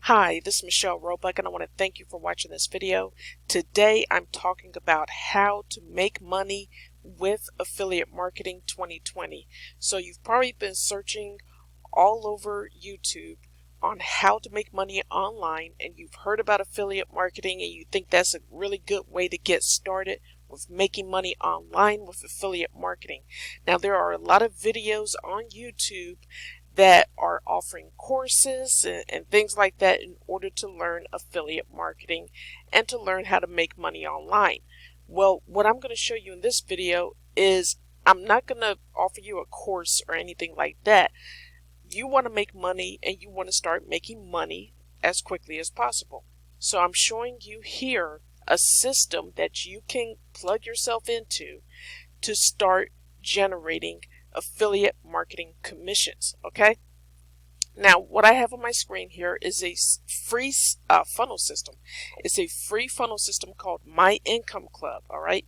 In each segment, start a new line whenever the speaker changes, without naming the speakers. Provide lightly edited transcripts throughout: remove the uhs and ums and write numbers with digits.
Hi, this is Roebuck, and I want to thank you for watching this video. Today I'm talking about how to make money with affiliate marketing 2020. So you've probably been searching all over YouTube on how to make money online, and you've heard about affiliate marketing and you think that's a really good way to get started with making money online with affiliate marketing. Now there are a lot of videos on YouTube that are offering courses and things like that in order to learn affiliate marketing and to learn how to make money online. Well, what I'm going to show you in this video is I'm not going to offer you a course or anything like that. You want to make money and you want to start making money as quickly as possible. So I'm showing you here a system that you can plug yourself into to start generating affiliate marketing commissions. Okay, now what I have on my screen here is a free funnel system. It's a free funnel system called My Income Club. All right,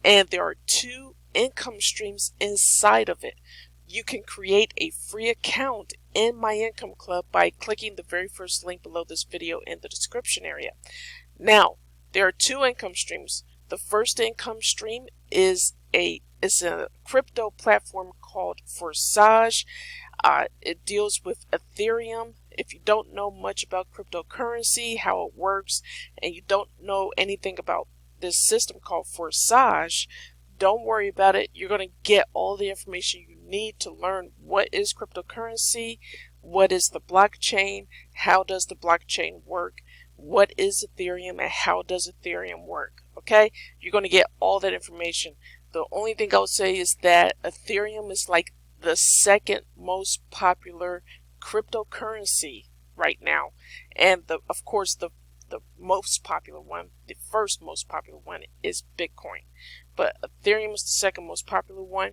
and there are two income streams inside of it. You can create a free account in My Income Club by clicking the very first link below this video in the description area. Now there are two income streams. The first income stream is a crypto platform called Forsage. It deals with Ethereum. If you don't know much about cryptocurrency, how it works, and you don't know anything about this system called Forsage, don't worry about it. You're going to get all the information you need to learn what is cryptocurrency, what is the blockchain, how does the blockchain work, what is Ethereum, and how does Ethereum work. Okay, you're going to get all that information. The only thing I would say is that Ethereum is like the second most popular cryptocurrency right now, and of course the most popular one, the first most popular one, is Bitcoin, but Ethereum is the second most popular one.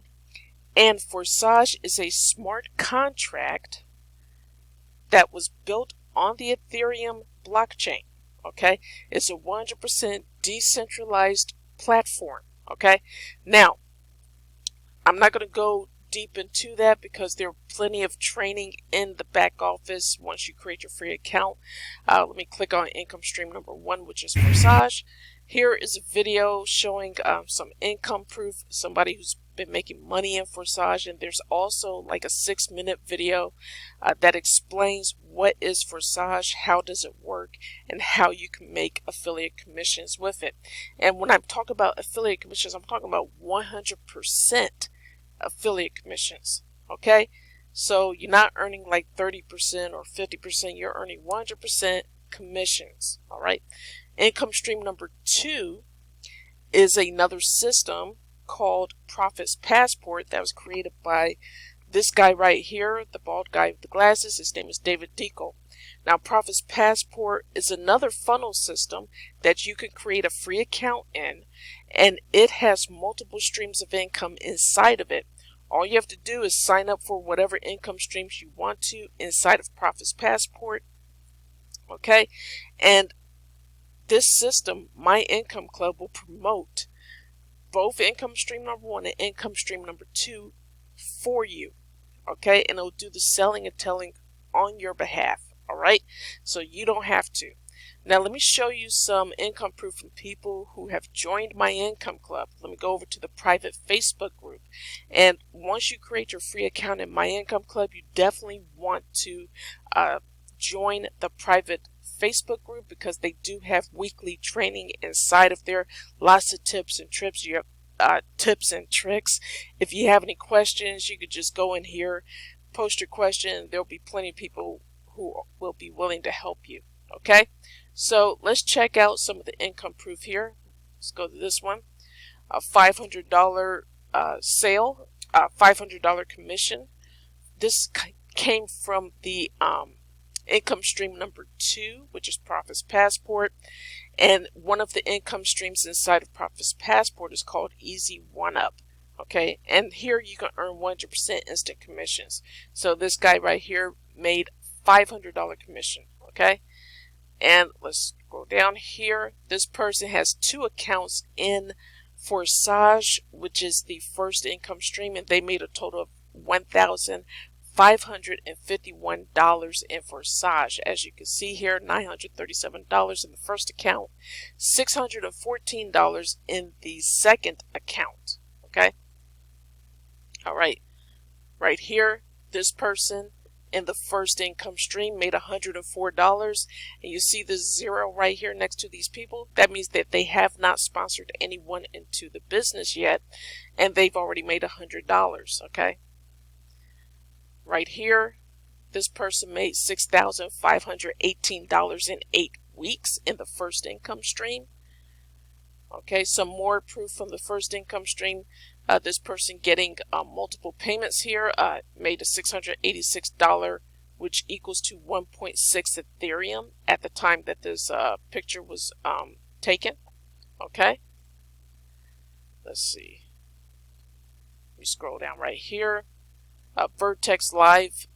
And Forsage is a smart contract that was built on the Ethereum blockchain. Okay, it's a 100% decentralized platform. Okay, now I'm not going to go deep into that because there are plenty of training in the back office once you create your free account. Let me click on income stream number one, which is Forsage. Here is a video showing some income proof, somebody who's been making money in Forsage, and there's also like a 6-minute video that explains what is Forsage, how does it work, and how you can make affiliate commissions with it. And when I'm talking about affiliate commissions, I'm talking about 100% affiliate commissions. Okay, so you're not earning like 30% or 50%, you're earning 100% commissions. All right, income stream number two is another system called Profits Passport that was created by this guy right here, the bald guy with the glasses. His name is David Deacle. Now Profits Passport is another funnel system that you can create a free account in, and it has multiple streams of income inside of it. All you have to do is sign up for whatever income streams you want to inside of Profits Passport. Okay, and this system, My Income Club, will promote both income stream number one and income stream number two for you. Okay, and it'll do the selling and telling on your behalf. All right, so you don't have to. Now let me show you some income proof from people who have joined My Income Club. Let me go over to the private Facebook group, and once you create your free account in My Income Club, you definitely want to join the private Facebook group because they do have weekly training inside of there. Lots of tips and tricks. You have tips and tricks. If you have any questions, you could just go in here, post your question. There'll be plenty of people who will be willing to help you. Okay, so let's check out some of the income proof here. Let's go to this one. A $500 sale, $500 commission. This came from the income stream number two, which is Profits Passport, and one of the income streams inside of Profits Passport is called Easy One Up. Okay, and here you can earn 100% instant commissions. So this guy right here made $500 commission. Okay, and let's go down here. This person has two accounts in Forsage, which is the first income stream, and they made a total of $1,500 $551 in Forsage. As you can see here, $937 in the first account, $614 in the second account. Okay. All right. Right here, this person in the first income stream made $104, and you see the zero right here next to these people. That means that they have not sponsored anyone into the business yet, and they've already made $100. Okay. Right here, this person made $6,518 in 8 weeks in the first income stream. Okay, some more proof from the first income stream. This person getting multiple payments here made a $686, which equals to 1.6 Ethereum at the time that this picture was taken. Okay, let's see. We scroll down right here. Vertex Live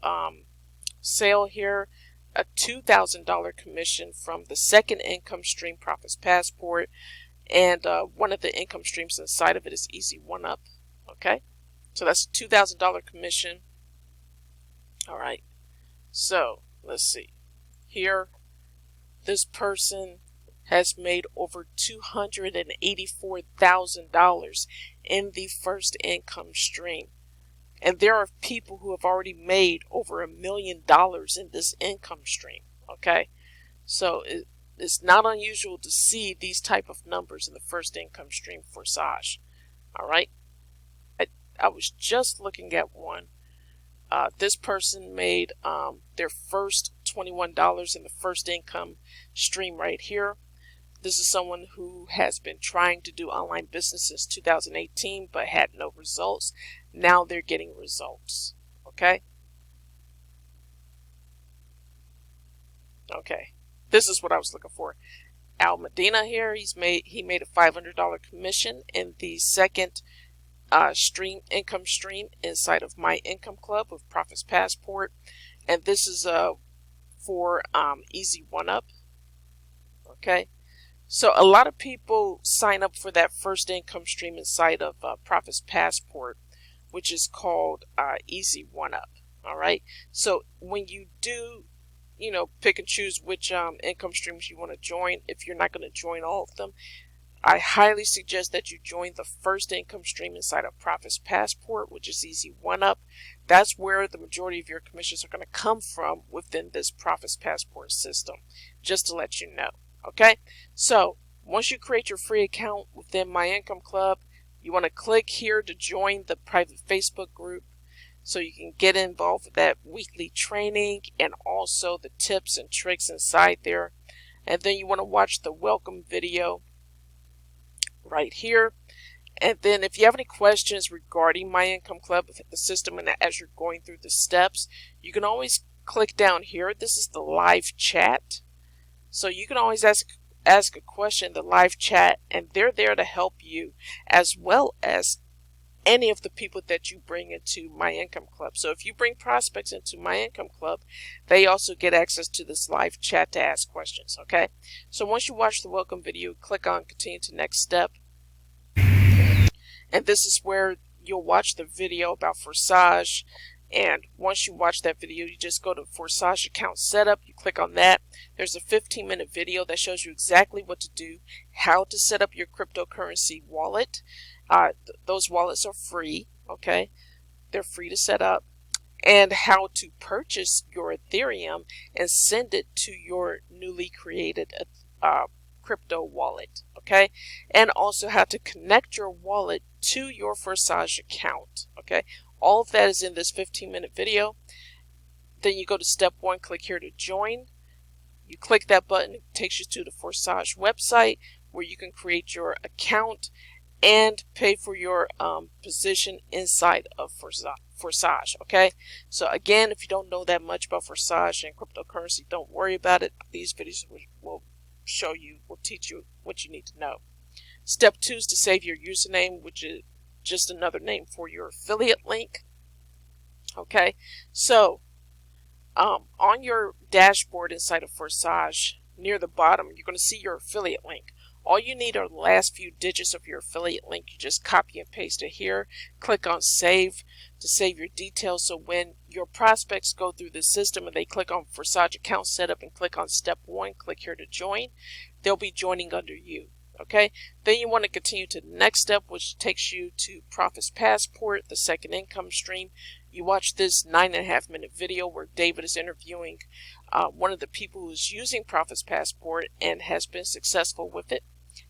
sale here, a $2,000 commission from the second income stream, Profits Passport, and one of the income streams inside of it is Easy One Up. Okay, so that's a $2,000 commission. All right, so let's see here. This person has made over $284,000 in the first income stream. And there are people who have already made over $1 million in this income stream. Okay, so it's not unusual to see these type of numbers in the first income stream Forsage. All right, I was just looking at one. This person made their first $21 in the first income stream right here. This is someone who has been trying to do online business since 2018 but had no results. Now they're getting results. Okay. Okay. This is what I was looking for. Al Medina here, he made a $500 commission in the second income stream inside of My Income Club with Profits Passport, and this is for Easy One Up. Okay. So a lot of people sign up for that first income stream inside of Profits Passport, which is called Easy One Up. All right. So when you do, pick and choose which income streams you want to join, if you're not going to join all of them, I highly suggest that you join the first income stream inside of Profits Passport, which is Easy One Up. That's where the majority of your commissions are going to come from within this Profits Passport system, just to let you know. Okay, so once you create your free account within My Income Club, you want to click here to join the private Facebook group so you can get involved with that weekly training and also the tips and tricks inside there. And then you want to watch the welcome video right here. And then if you have any questions regarding My Income Club, the system, and as you're going through the steps, you can always click down here. This is the live chat. So you can always ask a question in the live chat, and they're there to help you, as well as any of the people that you bring into My Income Club. So if you bring prospects into My Income Club, they also get access to this live chat to ask questions. Okay. So once you watch the welcome video, click on Continue to Next Step. And this is where you'll watch the video about Forsage. And once you watch that video, you just go to Forsage account setup. You click on that. There's a 15-minute video that shows you exactly what to do, how to set up your cryptocurrency wallet. Those wallets are free. Okay, they're free to set up. And how to purchase your Ethereum and send it to your newly created crypto wallet. Okay, and also how to connect your wallet to your Forsage account. Okay. All of that is in this 15-minute video. Then you go to step 1, click here to join. You click that button, it takes you to the Forsage website where you can create your account and pay for your position inside of Forsage. Okay, so again, if you don't know that much about Forsage and cryptocurrency, don't worry about it. These videos will show you, will teach you what you need to know. Step 2 is to save your username, which is just another name for your affiliate link. Okay, so on your dashboard inside of Forsage, near the bottom, you're going to see your affiliate link. All you need are the last few digits of your affiliate link. You just copy and paste it here. Click on save to save your details, so when your prospects go through the system and they click on Forsage account setup and click on step 1, click here to join, they'll be joining under you. Okay, then you want to continue to the next step, which takes you to Profits Passport, the second income stream. You watch this 9.5-minute video where David is interviewing one of the people who's using Profits Passport and has been successful with it.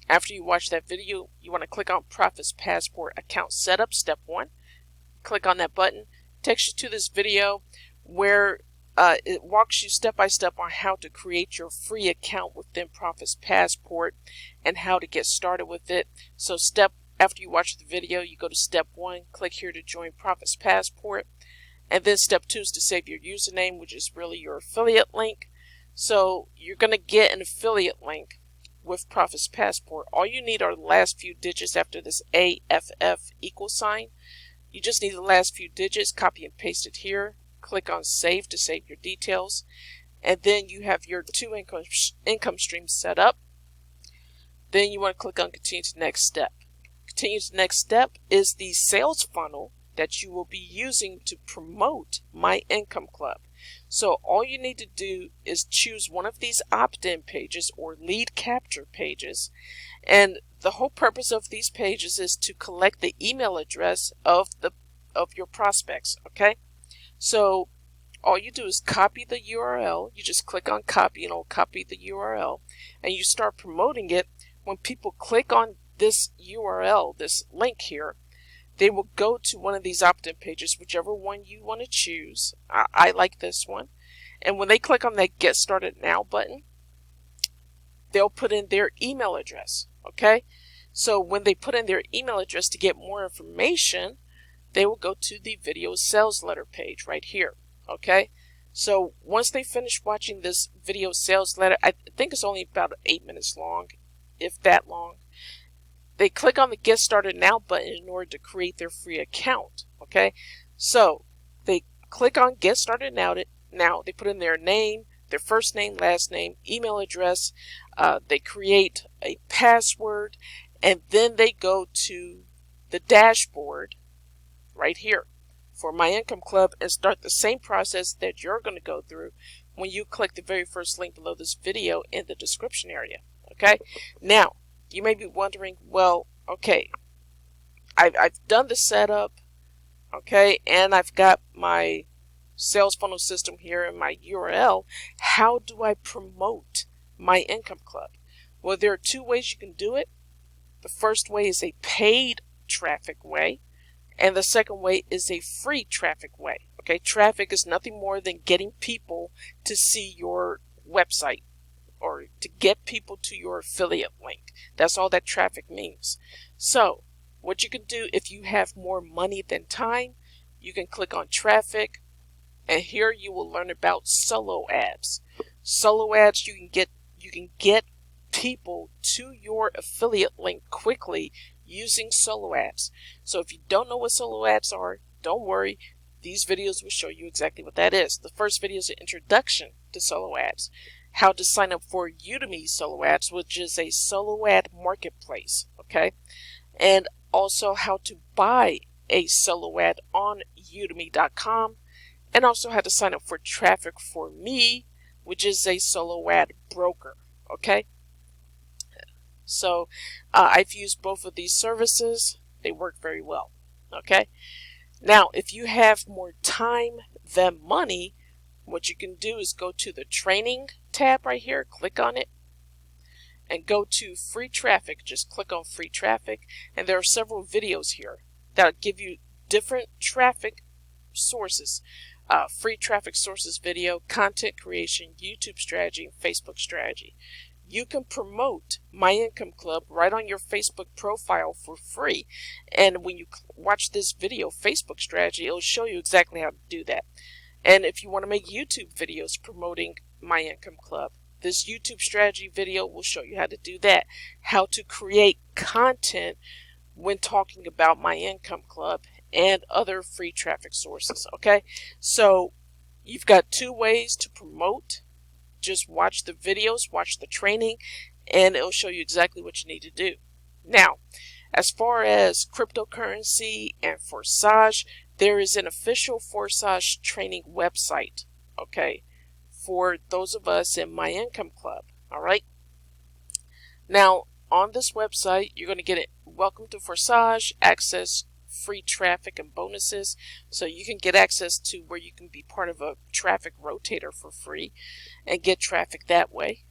After you watch that video, you want to click on Profits Passport account setup, step 1. Click on that button. It takes you to this video where it walks you step by step on how to create your free account within Profits Passport and how to get started with it. So after you watch the video, you go to step 1, click here to join Profits Passport, and then step 2 is to save your username, which is really your affiliate link. So you're going to get an affiliate link with Profits Passport. All you need are the last few digits after this AFF equal sign. You just need the last few digits, copy and paste it here. Click on save to save your details, and then you have your 2 income streams set up. Then you want to click on continue to next step. Continue to next step is the sales funnel that you will be using to promote My Income Club. So all you need to do is choose one of these opt-in pages or lead capture pages, and the whole purpose of these pages is to collect the email address of your prospects. Okay, so all you do is copy the URL. You just click on copy and it'll copy the URL, and you start promoting it. When people click on this URL, this link here, they will go to one of these opt-in pages, whichever one you want to choose. I like this one. And when they click on that Get Started Now button, they'll put in their email address. Okay, so when they put in their email address to get more information, they will go to the video sales letter page right here. Okay, so once they finish watching this video sales letter, I think it's only about 8 minutes long, if that long, they click on the Get Started Now button in order to create their free account. Okay, so they click on Get Started Now. They put in their name, their first name, last name, email address. They create a password, and then they go to the dashboard right here for My Income Club and start the same process that you're going to go through when you click the very first link below this video in the description area. Okay, now you may be wondering, well, okay, I've done the setup, okay, and I've got my sales funnel system here and my URL. How do I promote My Income Club? Well, there are 2 ways you can do it. The first way is a paid traffic way, and the second way is a free traffic way. Okay, traffic is nothing more than getting people to see your website or to get people to your affiliate link. That's all that traffic means. So what you can do, if you have more money than time, you can click on traffic, and here you will learn about solo ads. Solo ads, you can get people to your affiliate link quickly using solo ads. So if you don't know what solo ads are, don't worry. These videos will show you exactly what that is. The first video is an introduction to solo ads. How to sign up for Udemy solo ads, which is a solo ad marketplace. Okay, and also how to buy a solo ad on udemy.com, and also how to sign up for Traffic for Me, which is a solo ad broker. Okay, so I've used both of these services. They work very well. Okay, now if you have more time than money, what you can do is go to the training tab right here, click on it, and go to free traffic. Just click on free traffic, and there are several videos here that give you different traffic sources. Free traffic sources video, content creation, YouTube strategy, and Facebook strategy. You can promote My Income Club right on your Facebook profile for free. And when you watch this video, Facebook strategy, it'll show you exactly how to do that. And if you want to make YouTube videos promoting My Income Club, this YouTube strategy video will show you how to do that. How to create content when talking about My Income Club and other free traffic sources. Okay, so you've got 2 ways to promote. Just watch the videos, watch the training, and it'll show you exactly what you need to do. Now, as far as cryptocurrency and Forsage, there is an official Forsage training website, okay, for those of us in My Income Club, all right? Now, on this website, you're going to get it. Welcome to Forsage, access free traffic and bonuses. So you can get access to where you can be part of a traffic rotator for free and get traffic that way.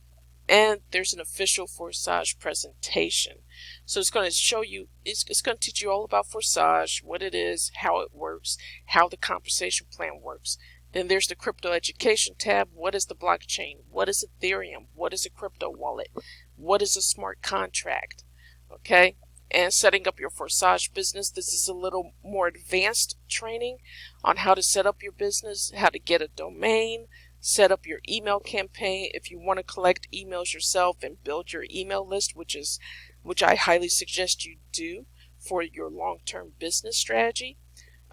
And there's an official Forsage presentation. So it's going to show you, it's going to teach you all about Forsage, what it is, how it works, how the compensation plan works. Then there's the crypto education tab. What is the blockchain? What is Ethereum? What is a crypto wallet? What is a smart contract? Okay. And setting up your Forsage business. This is a little more advanced training on how to set up your business, how to get a domain, set up your email campaign if you want to collect emails yourself and build your email list, which I highly suggest you do for your long-term business strategy.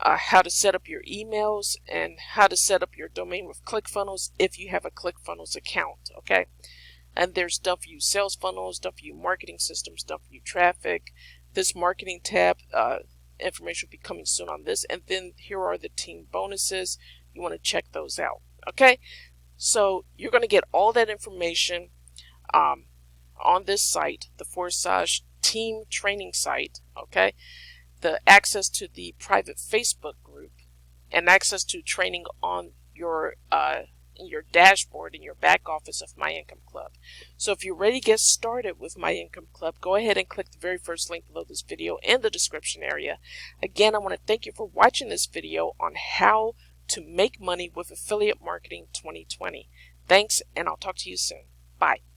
How to set up your emails and how to set up your domain with ClickFunnels if you have a ClickFunnels account, okay? And there's done for you sales funnels, done for you marketing systems, done for you traffic. This marketing tab, information will be coming soon on this. And then here are the team bonuses. You want to check those out, okay? So you're going to get all that information on this site, the Forsage team training site, okay? The access to the private Facebook group and access to training on your in your dashboard in your back office of My Income Club. So if you're ready to get started with My Income Club, go ahead and click the very first link below this video in the description area. Again, I want to thank you for watching this video on how to make money with affiliate marketing 2020. Thanks, and I'll talk to you soon. Bye.